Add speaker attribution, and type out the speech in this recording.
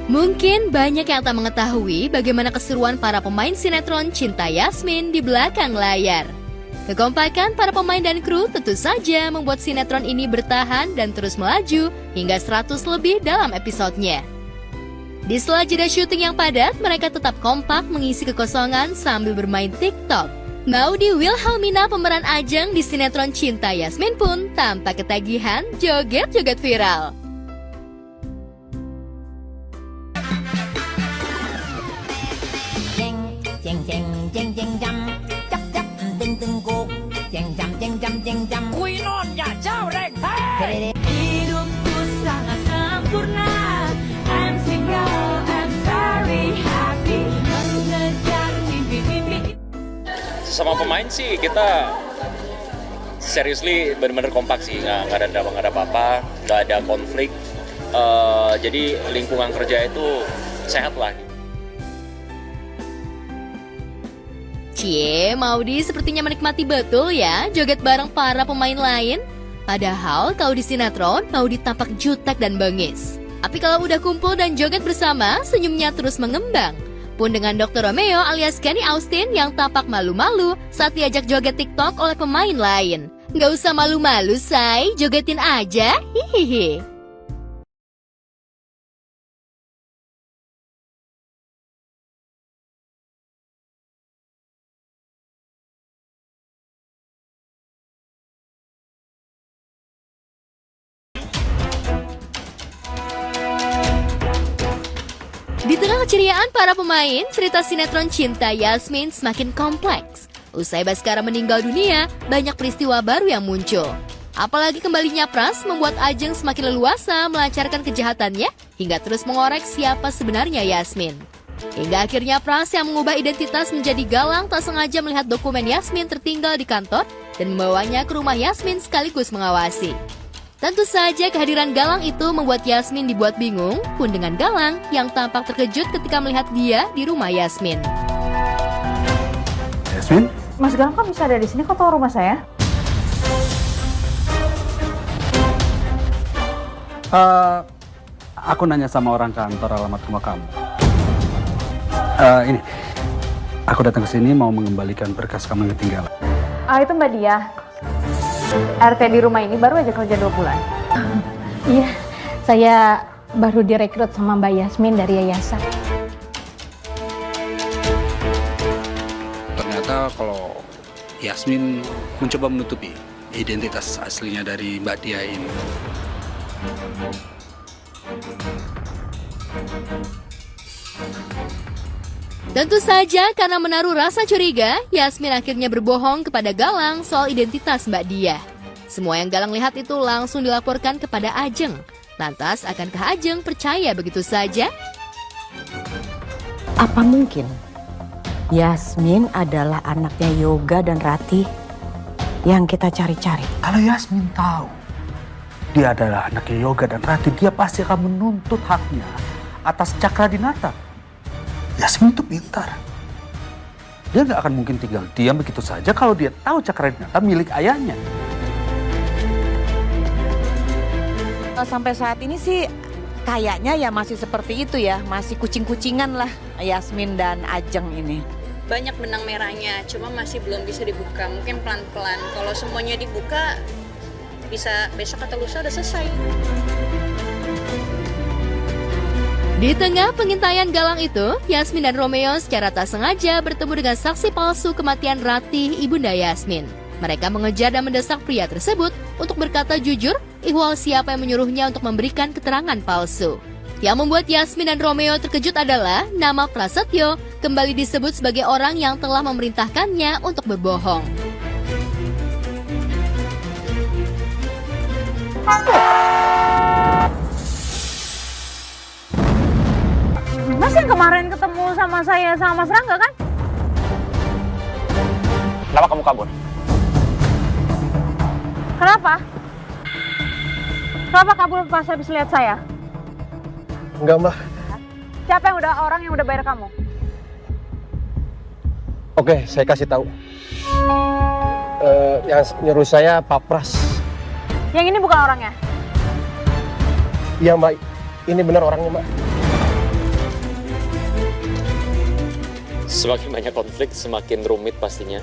Speaker 1: Mungkin banyak yang tak mengetahui bagaimana keseruan para pemain sinetron Cinta Yasmin di belakang layar. Kekompakan para pemain dan kru tentu saja membuat sinetron ini bertahan dan terus melaju hingga 100 lebih dalam episodenya. Di sela jeda syuting yang padat, mereka tetap kompak mengisi kekosongan sambil bermain TikTok. Maudy Wilhelmina pemeran Ajeng di sinetron Cinta Yasmin pun tampak ketagihan joget-joget viral.
Speaker 2: Jeng jeng jeng jeng jamจับจับตึงตึงกุกจงจำจงจำจงจำคุยนอนอย่าเจ้าแรงแท้ Hidupku sangat sempurna I'm single I'm very happy mengejar mimpi-mimpi.
Speaker 3: Sama pemain sih kita seriously benar-benar kompak sih, nggak ada apa-apa, nggak ada konflik. Jadi lingkungan kerja itu sehat lah.
Speaker 1: Cie, Maudy sepertinya menikmati betul ya joget bareng para pemain lain. Padahal kalau di sinetron, Maudy tampak jutek dan bengis. Tapi kalau udah kumpul dan joget bersama, senyumnya terus mengembang. Pun dengan Dr. Romeo alias Kenny Austin yang tampak malu-malu saat diajak joget TikTok oleh pemain lain. Nggak usah malu-malu, say, jogetin aja, hihihi. Di tengah keceriaan para pemain, cerita sinetron Cinta Yasmin semakin kompleks. Usai Baskara meninggal dunia, banyak peristiwa baru yang muncul. Apalagi kembalinya Pras membuat Ajeng semakin leluasa melancarkan kejahatannya hingga terus mengorek siapa sebenarnya Yasmin. Hingga akhirnya Pras yang mengubah identitas menjadi Galang tak sengaja melihat dokumen Yasmin tertinggal di kantor dan membawanya ke rumah Yasmin sekaligus mengawasi. Tentu saja kehadiran Galang itu membuat Yasmin dibuat bingung, pun dengan Galang yang tampak terkejut ketika melihat dia di rumah Yasmin.
Speaker 4: Yasmin?
Speaker 5: Mas Galang kok bisa ada di sini? Kok tahu rumah saya?
Speaker 4: Aku nanya sama orang kantor alamat rumah kamu. Ini, aku datang ke sini mau mengembalikan berkas kamu yang ketinggalan.
Speaker 5: Itu Mbak Dia. RT di rumah ini baru aja kerja 2 bulan.
Speaker 6: Iya, saya baru direkrut sama Mbak Yasmin dari yayasan.
Speaker 4: Ternyata kalau Yasmin mencoba menutupi identitas aslinya dari Mbak Dia ini.
Speaker 1: Tentu saja karena menaruh rasa curiga, Yasmin akhirnya berbohong kepada Galang soal identitas Mbak Dia. Semua yang Galang lihat itu langsung dilaporkan kepada Ajeng. Lantas, akankah Ajeng percaya begitu saja?
Speaker 7: Apa mungkin Yasmin adalah anaknya Yoga dan Ratih yang kita cari-cari?
Speaker 4: Kalau Yasmin tahu dia adalah anaknya Yoga dan Ratih, dia pasti akan menuntut haknya atas Cakradinata. Yasmin itu pintar. Dia nggak akan mungkin tinggal diam begitu saja kalau dia tahu Cakradinata milik ayahnya.
Speaker 7: Sampai saat ini sih kayaknya ya masih seperti itu ya, masih kucing-kucingan lah Yasmin dan Ajeng ini.
Speaker 8: Banyak benang merahnya, cuma masih belum bisa dibuka. Mungkin pelan-pelan. Kalau semuanya dibuka, bisa besok atau lusa udah selesai.
Speaker 1: Di tengah pengintaian Galang itu, Yasmin dan Romeo secara tak sengaja bertemu dengan saksi palsu kematian Ratih ibunda Yasmin. Mereka mengejar dan mendesak pria tersebut untuk berkata jujur ihwal siapa yang menyuruhnya untuk memberikan keterangan palsu. Yang membuat Yasmin dan Romeo terkejut adalah nama Prasetyo kembali disebut sebagai orang yang telah memerintahkannya untuk berbohong.
Speaker 5: Mas yang kemarin ketemu sama saya sama Mas Rangga kan?
Speaker 3: Kenapa kamu kabur?
Speaker 5: Kenapa? Kenapa kabur pas habis lihat saya?
Speaker 9: Enggak, Mbak.
Speaker 5: Siapa orang yang udah bayar kamu?
Speaker 9: Oke, saya kasih tahu. Yang nyuruh saya Pak Pras.
Speaker 5: Yang ini bukan orangnya?
Speaker 9: Iya, Mbak. Ini benar orangnya, Mbak.
Speaker 3: Semakin banyak konflik, semakin rumit pastinya.